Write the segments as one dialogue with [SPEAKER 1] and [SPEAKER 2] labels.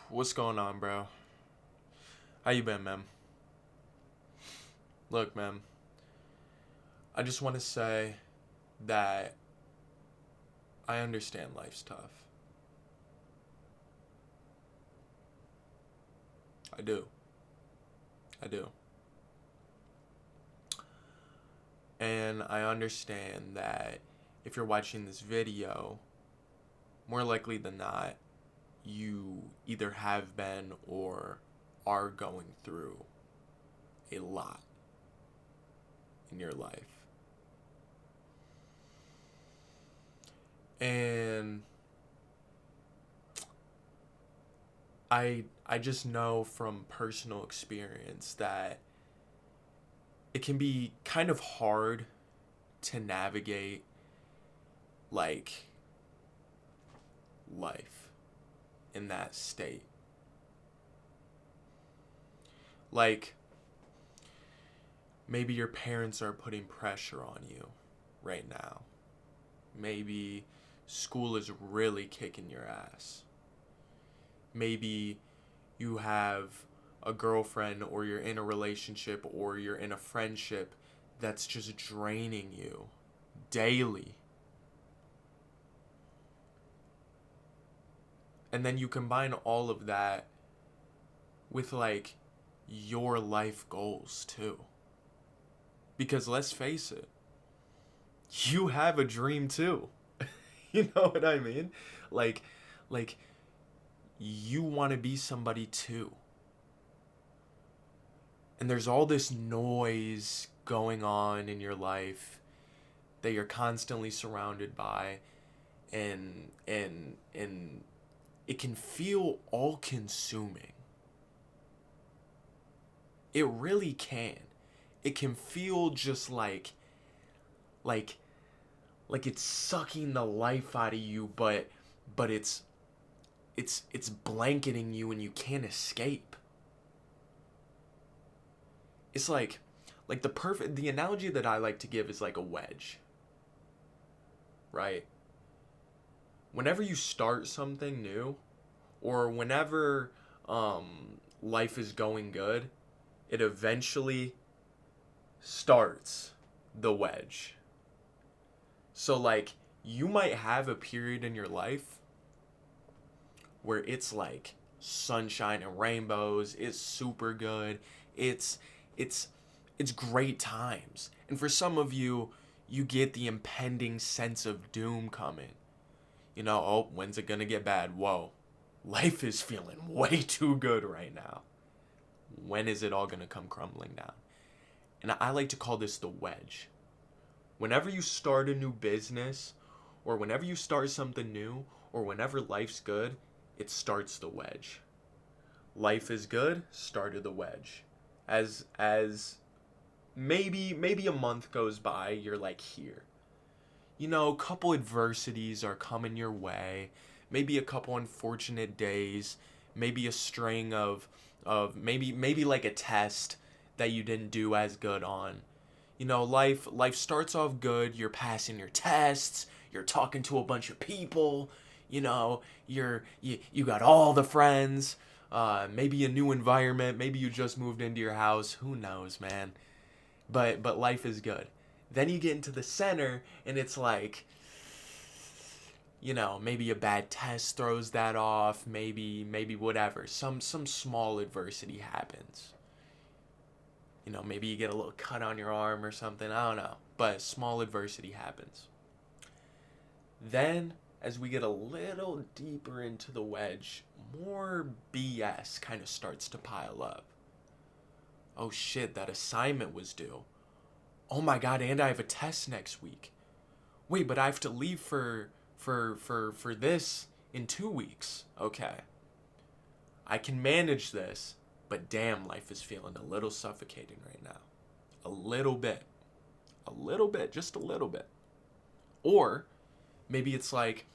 [SPEAKER 1] What's going on, bro? How you been, man? Look, man, I just want to say that I understand life's tough. I do. I do. And I understand that if you're watching this video, more likely than not, you either have been or are going through a lot in your life. And I just know from personal experience that it can be kind of hard to navigate like life in that state. Like maybe your parents are putting pressure on you right now. Maybe school is really kicking your ass. Maybe you have a girlfriend or you're in a relationship or you're in a friendship that's just draining you daily. And then you combine all of that with like your life goals too. Because let's face it, you have a dream too. You know what I mean? Like like you want to be somebody too. And there's all this noise going on in your life that you're constantly surrounded by, and it can feel all consuming. It really can. It can feel just like like it's sucking the life out of you, but it's blanketing you and you can't escape. It's like the analogy that I like to give is like a wedge. Right? Whenever you start something new or whenever life is going good, it eventually starts the wedge. So like you might have a period in your life where it's like sunshine and rainbows, it's super good. It's it's it's great times. And for some of you, you get the impending sense of doom coming. Oh, when's it gonna get bad? Whoa. Life is feeling way too good right now. When is it all gonna come crumbling down? And I like to call this the wedge. Whenever you start a new business, or whenever you start something new, or whenever life's good, it starts the wedge. Life is good, started the wedge. As maybe a month goes by, you're like here. A couple adversities are coming your way. Maybe a couple unfortunate days. Maybe a string of maybe like a test that you didn't do as good on. Life starts off good. You're passing your tests. You're talking to a bunch of people. You got all the friends. Maybe a new environment. Maybe you just moved into your house. Who knows, man? But life is good. Then you get into the center, and it's like, maybe a bad test throws that off. Maybe whatever. Some small adversity happens. Maybe you get a little cut on your arm or something. I don't know. But small adversity happens. Then, as we get a little deeper into the wedge, more BS kind of starts to pile up. Oh shit, that assignment was due. Oh my god, and I have a test next week. Wait, but I have to leave for this in 2 weeks. Okay. I can manage this, but damn, life is feeling a little suffocating right now. A little bit. A little bit, just a little bit. Or maybe it's like,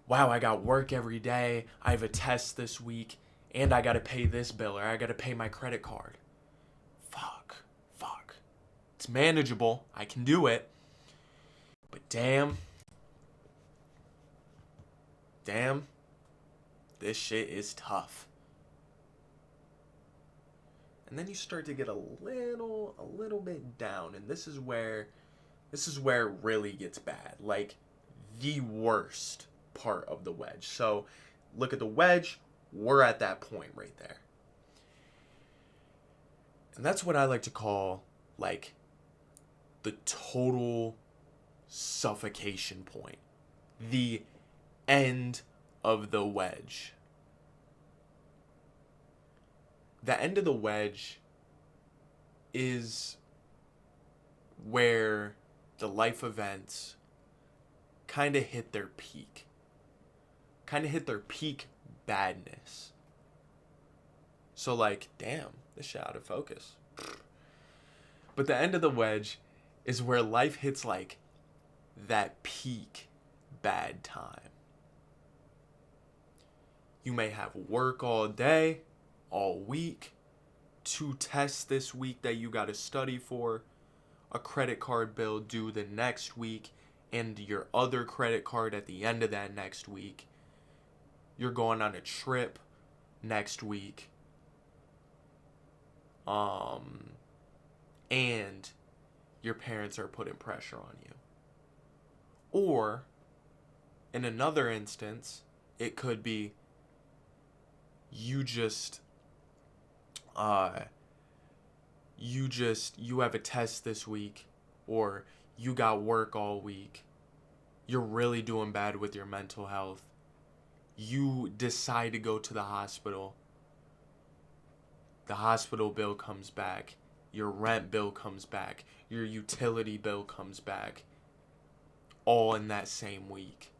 [SPEAKER 1] wow, I got work every day, I have a test this week, and I gotta pay this bill, or I gotta pay my credit card. Fuck. It's manageable. I can do it. But damn, this shit is tough. And then you start to get a little bit down, and this is where it really gets bad. Like the worst part of the wedge. So look at the wedge, we're at that point right there. And that's what I like to call like the total suffocation point. The end of the wedge. The end of the wedge is where the life events kind of hit their peak. Kind of hit their peak badness. So like, damn, this shit out of focus. But the end of the wedge is where life hits like that peak bad time. You may have work all day, all week, 2 tests this week that you got to study for, a credit card bill due the next week, and your other credit card at the end of that next week. You're going on a trip next week. And your parents are putting pressure on you. Or, in another instance, it could be you have a test this week, or you got work all week. You're really doing bad with your mental health. You decide to go to the hospital. The hospital bill comes back. Your rent bill comes back. Your utility bill comes back. All in that same week.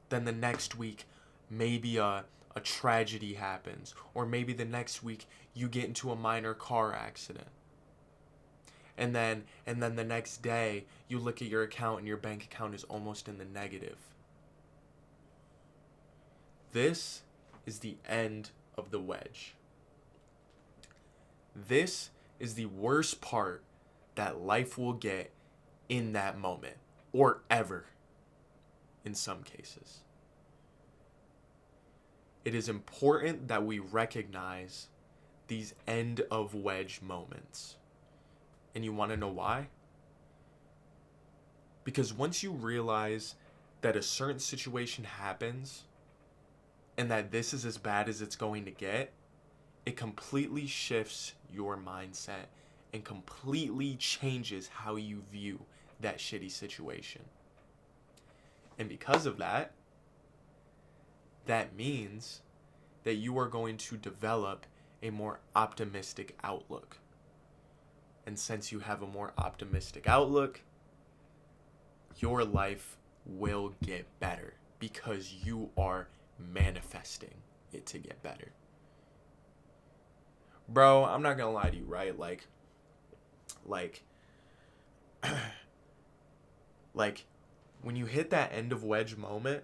[SPEAKER 1] Then the next week, maybe a tragedy happens. Or maybe the next week, you get into a minor car accident. And then the next day, you look at your account and your bank account is almost in the negative. This is the end of the wedge. This is the worst part that life will get in that moment, or ever, in some cases. It is important that we recognize these end of wedge moments. And you want to know why? Because once you realize that a certain situation happens, and that this is as bad as it's going to get, it completely shifts your mindset and completely changes how you view that shitty situation. And because of that, that means that you are going to develop a more optimistic outlook. And since you have a more optimistic outlook, your life will get better because you are manifesting it to get better. Bro, I'm not gonna lie to you, right? Like when you hit that end of wedge moment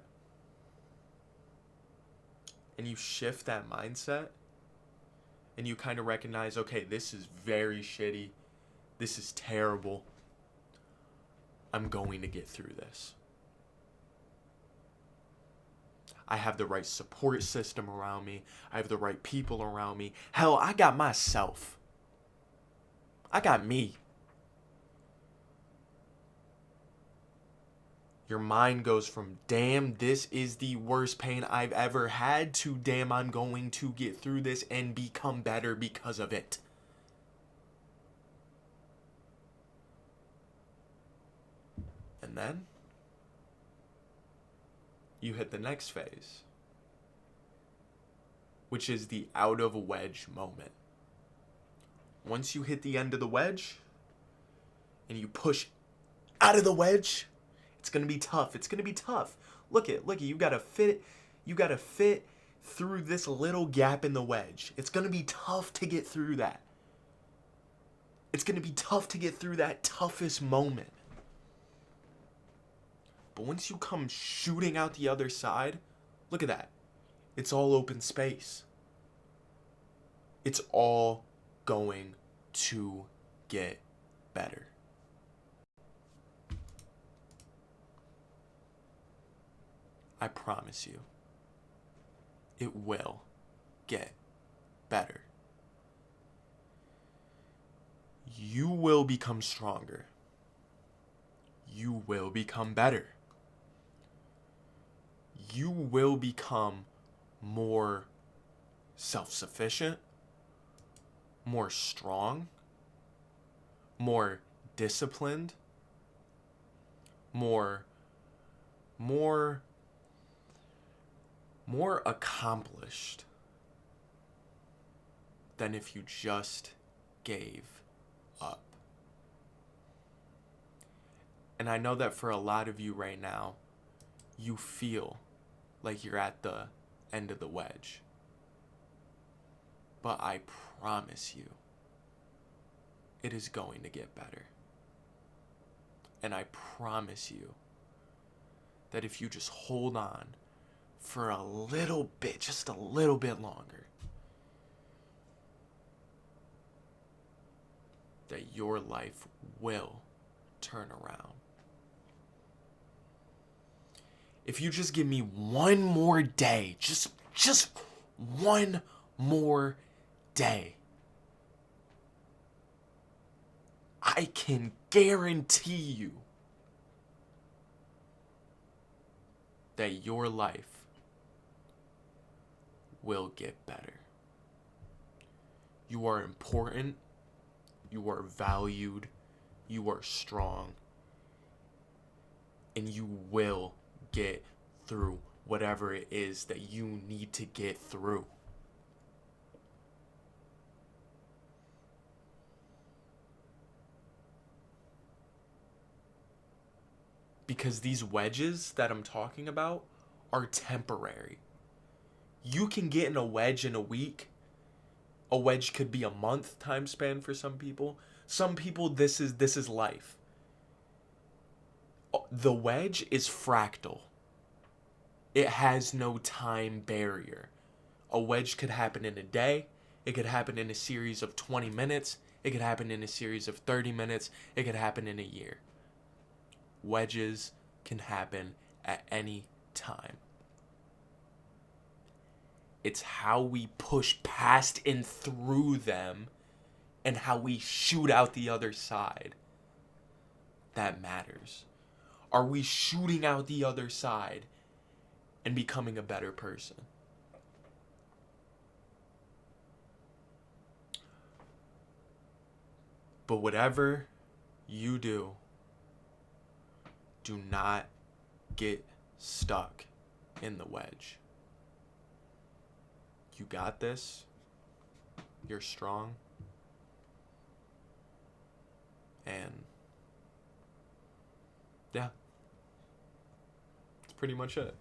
[SPEAKER 1] and you shift that mindset and you kind of recognize, okay, this is very shitty. This is terrible. I'm going to get through this. I have the right support system around me. I have the right people around me. Hell, I got myself. I got me. Your mind goes from, damn, this is the worst pain I've ever had, to, damn, I'm going to get through this and become better because of it. And then you hit the next phase, which is the out of wedge moment. Once you hit the end of the wedge and you push out of the wedge, it's going to be tough. It's going to be tough. Look at, you got to fit through this little gap in the wedge. It's going to be tough to get through that. It's going to be tough to get through that toughest moment. But once you come shooting out the other side, look at that. It's all open space. It's all going to get better. I promise you. it will get better. You will become stronger. You will become better. You will become more self-sufficient, more strong, more disciplined, more accomplished than if you just gave up. And I know that for a lot of you right now, you feel like you're at the end of the wedge. But I promise you, it is going to get better. And I promise you that if you just hold on for a little bit, just a little bit longer, that your life will turn around. If you just give me one more day, just one more day, I can guarantee you that your life will get better. You are important. You are valued. You are strong. And you will get through whatever it is that you need to get through. Because these wedges that I'm talking about are temporary. You can get in a wedge in a week. A wedge could be a month time span for some people. Some people, this is life. The wedge is fractal. It has no time barrier. A wedge could happen in a day. It could happen in a series of 20 minutes. It could happen in a series of 30 minutes. It could happen in a year. Wedges can happen at any time. It's how we push past and through them and how we shoot out the other side that matters. Are we shooting out the other side and becoming a better person? But whatever you do not get stuck in the wedge. You got this. You're strong. And yeah, that's pretty much it.